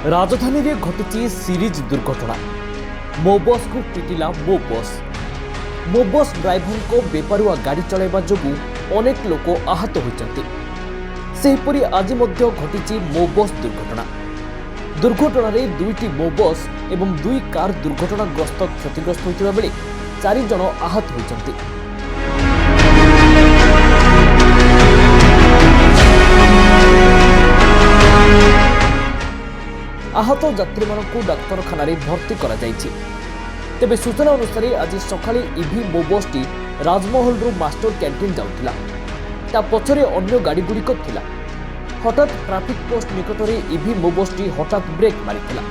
राजधानी रे घटी सीरीज दुर्घटना। मो बस को पिटिला मो बस ड्राइवर को बेपरुआ गाड़ी चलाइबा जोगु अनेक लोक आहत होइचंती। सेहिपरि आज मध्य घटी मो बस दुर्घटना। दुर्घटना रे दुईटी मो बस एवं दुई कार दुर्घटनाग्रस्त क्षतिग्रस्त होइतिबा बेले 4 जन आहत होइचंती। आहत यात्री मानक डाक्तरखाना भर्ती करा जायछि। तेबे सूचना अनुसार आज सकाळे इभि मो बसटी राजमहल रु मास्टर कैंटीन जाउथिला। ता पछरे अन्य गाड़ी गुड़िक थिला। हठात ट्रैफिक पोस्ट निकटरे इभि मो बसटी हठात ब्रेक मारिथिला।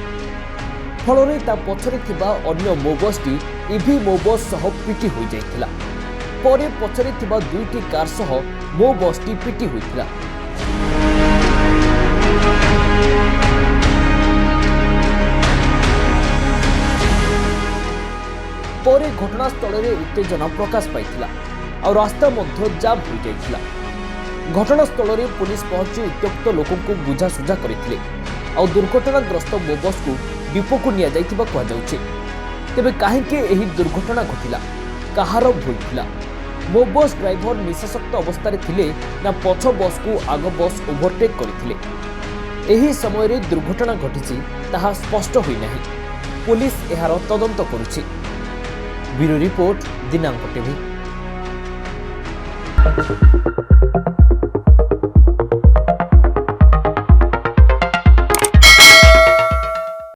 फलरे ता पछरे थिबा अन्य मो बसटी इभि मो बस सह पिटी होई जायथिला। परे पछरे थिबा दुईटी कार सह मो बसटी पिटी होइथिला। परे घटनास्थल में उत्तेजना प्रकाश पाइथिला और रास्ता मध्य जाम हो जाइथिला। घटनास्थल में पुलिस पहुंची उत्त्यक्त लोकों को बुझासुझा करथिले और दुर्घटनाग्रस्त मो बस को डिपो को निया जाइथिबा कहा जाउछि। तेबे काहेके एही दुर्घटना घटिला, कहार भूल थिला? मो बस ड्राइवर निशाशक्त अवस्था थिले ना पछ बस को आग बस ओभरटेक करथिले? एही समय रे दुर्घटना घटिछि ताहा स्पष्ट होई नाही। पुलिस एहार तदंत करुछि। ब्यूरो रिपोर्ट दिनांक टीवी।